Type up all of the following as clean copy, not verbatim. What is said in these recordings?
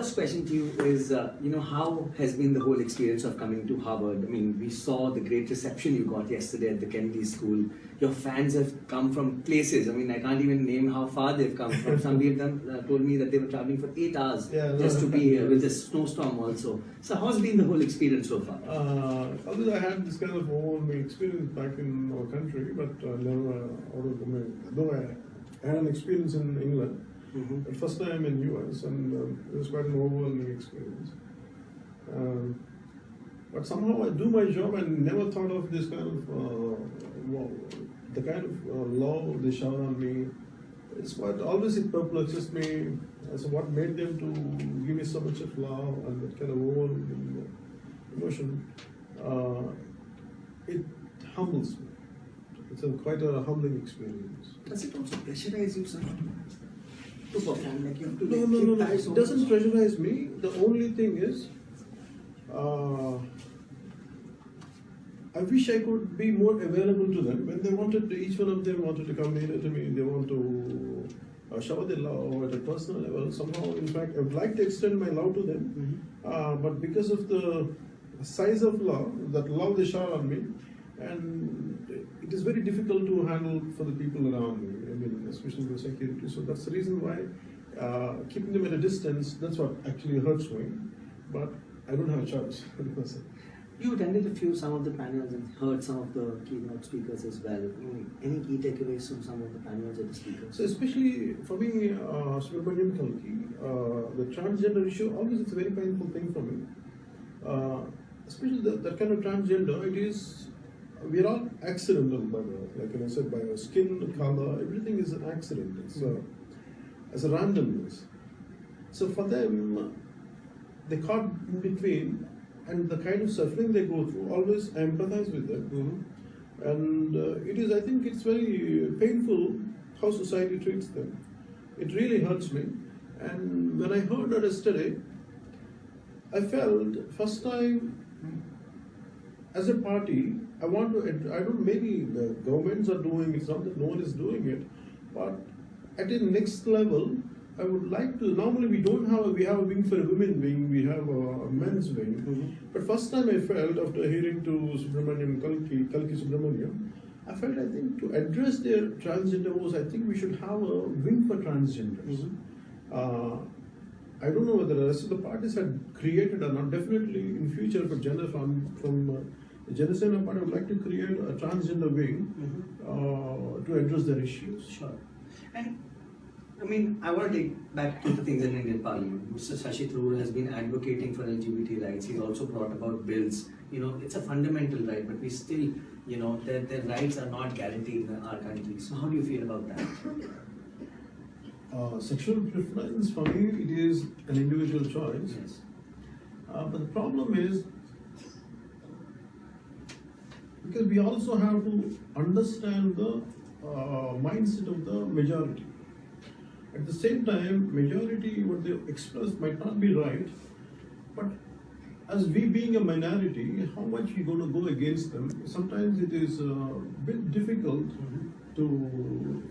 first question to you is, how has been the whole experience of coming to Harvard? I mean, we saw the great reception you got yesterday at the Kennedy School. Your fans have come from places. I mean, I can't even name how far they've come from. Some of them told me that they were traveling for 8 hours just to be here with this snowstorm also. So how's been the whole experience so far? Although I had this kind of overwhelming experience back in our country, but never out of America. Though I had an experience in England. But first time in US, and it was quite an overwhelming experience. But somehow I do my job and never thought of this kind of the kind of love they shower on me. It's what always it perplexes me as to what made them to give me so much of love and that kind of overwhelming emotion. It humbles me. It's quite a humbling experience. Does it also pressurize you somewhat? To perform like you have to No. It doesn't pressurize me. The only thing is, I wish I could be more available to them. When they wanted, each one of them wanted to come near to me. They want to shower their love at a personal level. Somehow, in fact, I would like to extend my love to them. But because of the size of love, that love they shower on me, and it is very difficult to handle for the people around me. I mean, especially the security. So that's the reason why keeping them at a distance. That's what actually hurts me. But I don't have a choice. You attended some of the panels and heard some of the keynote speakers as well. Any key takeaways from some of the panels or the speakers? So especially for me, Pawan Kalyan, the transgender issue, always it's a very painful thing for me. Especially that kind of transgender, we're all accidental, like I said, by our skin color, everything is an accident. It's a randomness. So for them, they caught in between, and the kind of suffering they go through, always I empathize with them. And I think it's very painful how society treats them. It really hurts me. And when I heard that yesterday, I felt first time as a party, maybe the governments are doing it, it's not that no one is doing it, but at the next level, I would like to, normally we have a wing for a women wing, we have a men's wing. But first time I felt, after hearing to Kalki Subramaniam, I think to address their transgender woes, I think we should have a wing for transgenders. I don't know whether the rest of the parties had created or not. Definitely in future for gender from the Janasena party, I would like to create a transgender wing to address their issues. Sure. And I mean, I want to take back to the things in Indian Parliament. Mr. Shashi Tharoor has been advocating for LGBT rights. He's also brought about bills. It's a fundamental right, but we still, their rights are not guaranteed in our country. So how do you feel about that? Sexual preference, for me, it is an individual choice. Yes. But the problem is, because we also have to understand the mindset of the majority. At the same time, majority, what they express might not be right, but as we being a minority, how much we're going to go against them, sometimes it is a bit difficult to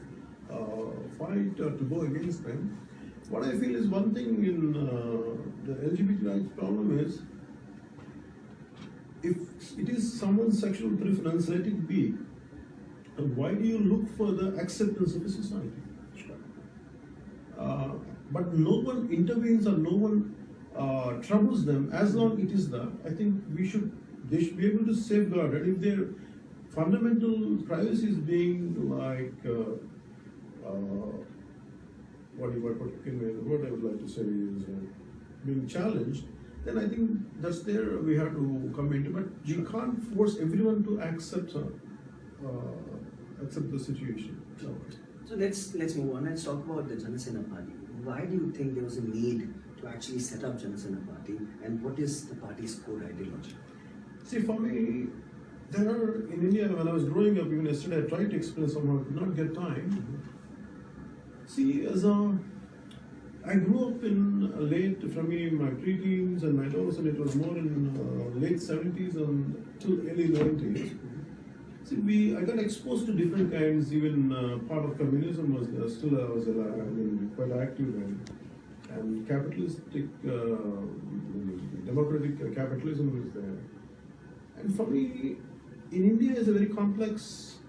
fight or to go against them. What I feel is one thing in the LGBT rights problem is, if it is someone's sexual preference, let it be. And why do you look for the acceptance of a society? But no one intervenes or no one troubles them as long it is that. I think they should be able to safeguard it. If their fundamental privacy is being what I would like to say is being challenged, then I think that's there we have to come into. But you can't force everyone to accept the situation. So let's move on. Let's talk about the Janasena Party. Why do you think there was a need to actually set up Janasena Party, and what is the party's core ideology? See, for me, there are in India, when I was growing up, even yesterday, I tried to explain somehow, could not get time. See, I grew up in my pre-teens and my adolescence, and it was more in late 70s and till early 90s. See, I got exposed to different kinds, even part of communism was there, still I was quite active then. And capitalistic capitalism is there. And for me, in India is a very complex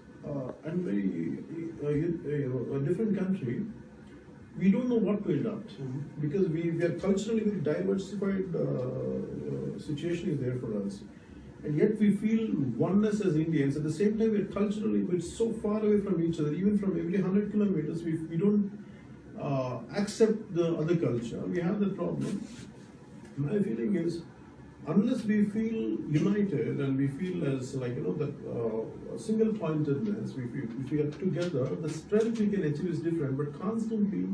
and very a different country. We don't know what to adopt because we are culturally very diversified situation is there for us. And yet we feel oneness as Indians. At the same time, we're culturally we're so far away from each other. Even from every 100 kilometers, we don't accept the other culture. We have that problem. My feeling is, unless we feel united and we feel as like that single pointedness, if we are together, the strength we can achieve is different. But constantly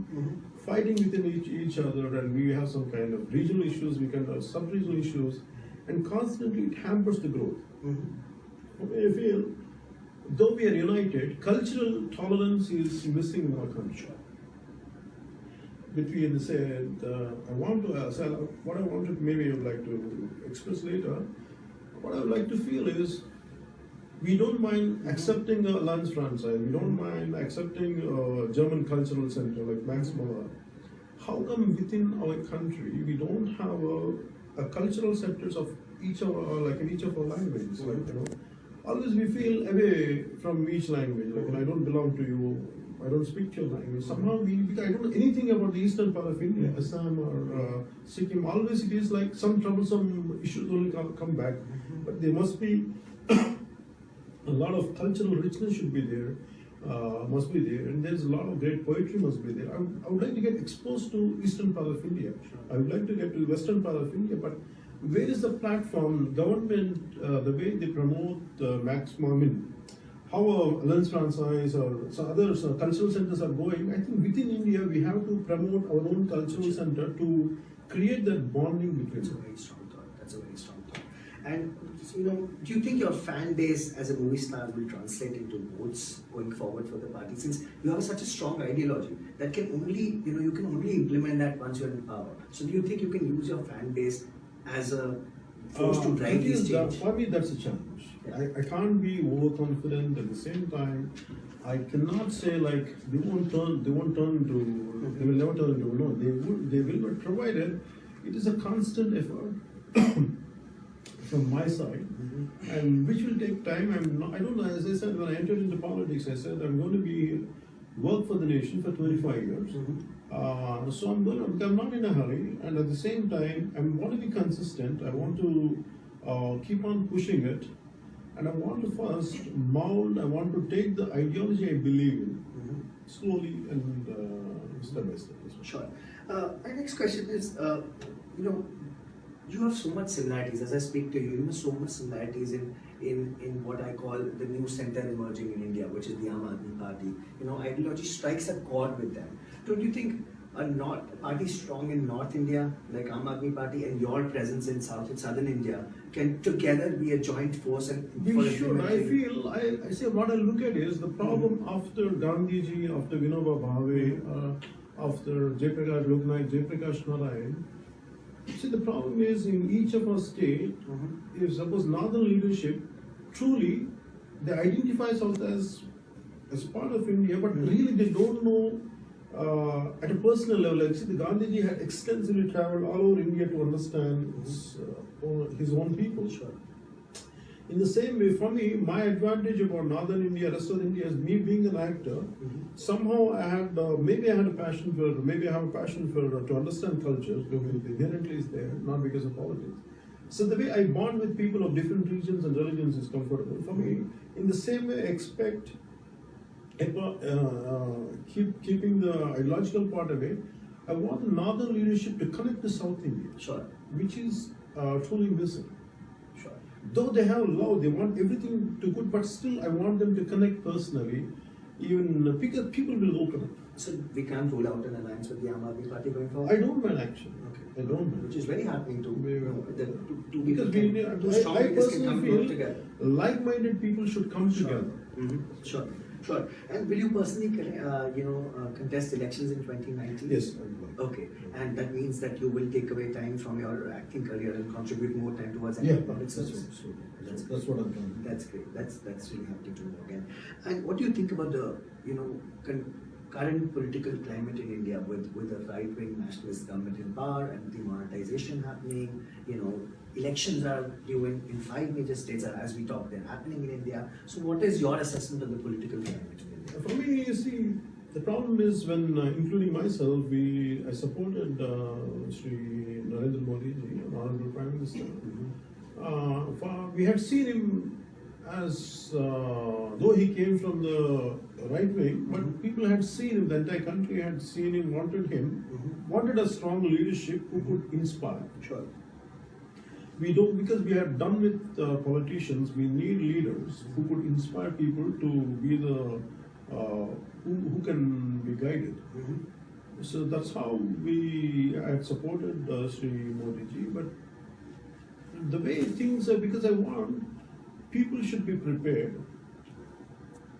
fighting within each other, and we have some kind of regional issues, we can have sub-regional issues, and constantly it hampers the growth. I feel, though we are united, cultural tolerance is missing in our country. Between what I wanted, maybe I would like to express later. What I would like to feel is, we don't mind accepting a Lanz franchise. We don't mind accepting a German cultural center like Max Muller. How come within our country we don't have a cultural centers of each of our, like in each of our languages? Like, always we feel away from each language. Like, I don't belong to you. I don't speak your language. Somehow I don't know anything about the eastern part of India, Assam or Sikkim. Always it is like some troublesome issues only come back. But there must be a lot of cultural richness should be there, must be there, and there's a lot of great poetry must be there. I would like to get exposed to eastern part of India. I would like to get to western part of India, but where is the platform, government, the way they promote maximum, how Lanz franchise or some other cultural centers are going? I think within India we have to promote our own cultural center to create that bonding between. That's a very strong thought. That's a very strong thought. And do you think your fan base as a movie star will translate into votes going forward for the party? Since you have such a strong ideology that can only, you can only implement that once you're in power. So do you think you can use your fan base as a force to drive these change? For me, that's a challenge. Yeah. I can't be overconfident. At the same time, I cannot say like they will never turn into no. They will not, provided it is a constant effort from my side, and which will take time. I don't know. As I said, when I entered into politics, I said I'm going to work for the nation for 25 years. So I'm not in a hurry, and at the same time, I want to be consistent. I want to keep on pushing it, and I want to first mold. I want to take the ideology I believe in slowly and step by step. Sure. My next question is, you have so much similarities. As I speak to you, so much similarities in what I call the new center emerging in India, which is the Aam Aadmi Party. Ideology strikes a chord with them. Don't you think a party strong in North India, like Aam Aadmi Party, and your presence in South and Southern India can together be a joint force? And we should. I say what I look at is the problem after Gandhiji, after Vinoba Bhave, after Jayaprakash Loknaik, Jayaprakash Narayan. See, the problem is in each of our state, if suppose northern leadership truly they identify South as part of India, but really they don't know at a personal level. Like, see, the Gandhiji had extensively traveled all over India to understand his own people. Sure. In the same way, for me, my advantage about northern India, rest of India, is me being an actor. Somehow I had, maybe I have a passion for to understand cultures. Inherently is there, not because of politics. So the way I bond with people of different regions and religions is comfortable for me. In the same way, I expect keeping the ideological part away. I want the northern leadership to connect to South India, which is truly missing. Though they have love, they want everything to good, but still I want them to connect personally, even because people will open up. So we can't rule out an alliance with the Aam Aadmi Party going forward? I don't mind actually. Okay. I don't mind. Which is very heartening to because I personally feel like-minded people should come together. Sure. And will you personally, contest elections in 2019? Yes. Okay. And that means that you will take away time from your acting career and contribute more time towards public service. That's what I'm doing. That's great. That's really happy to know again. And what do you think about the, current political climate in India with a right-wing nationalist government in power and demonetization happening, elections are due in 5 major states as we talk, they're happening in India. So what is your assessment of the political climate in India? For me, you see, the problem is when, including myself, I supported Sri Narendra Modi, Honorable Prime Minister. We had seen him as though he came from the right wing, but people had seen him, the entire country had seen him, wanted a strong leadership who could inspire. Sure. We don't, because we are done with politicians, we need leaders who could inspire people to be the who can be guided. So that's how we had supported Sri Modi ji. But the way things are, because I want people should be prepared.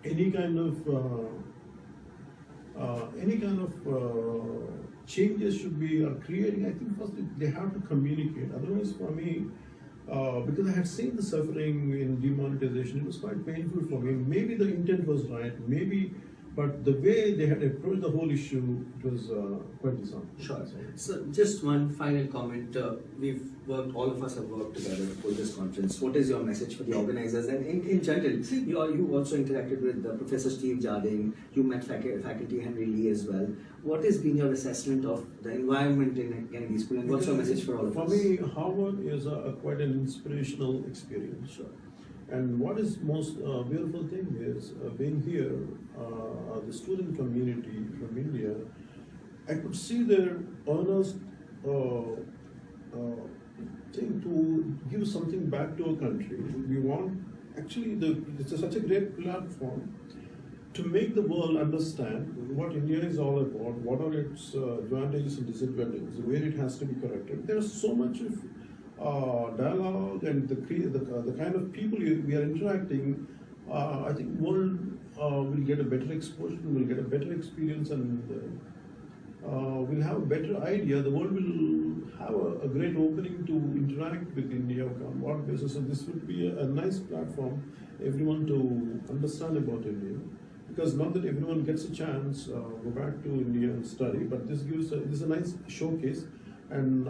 Any kind of changes should be creating. I think first they have to communicate. Otherwise, for me, because I had seen the suffering in demonetization, it was quite painful for me. Maybe the intent was right, but the way they had approached the whole issue, it was quite disheartening. Sure. So just one final comment. All of us have worked together for this conference. What is your message for the organizers? And in general, you also interacted with Professor Steve Jardine. You met faculty Henry Lee as well. What has been your assessment of the environment in Kennedy School, and what's your message for all of us? For me, Harvard is quite an inspirational experience. Sure. And what is most beautiful thing is being here, the student community from India, I could see their earnest thing to give something back to our country. We want, actually, it's such a great platform to make the world understand what India is all about, what are its advantages and disadvantages, where it has to be corrected. There's so much of dialogue and the kind of people we are interacting. I think world will get a better exposure, will get a better experience, and will have a better idea. The world will have a great opening to interact with India on what basis. So this would be a nice platform everyone to understand about India. Because not that everyone gets a chance go back to India and study, but this is a nice showcase, and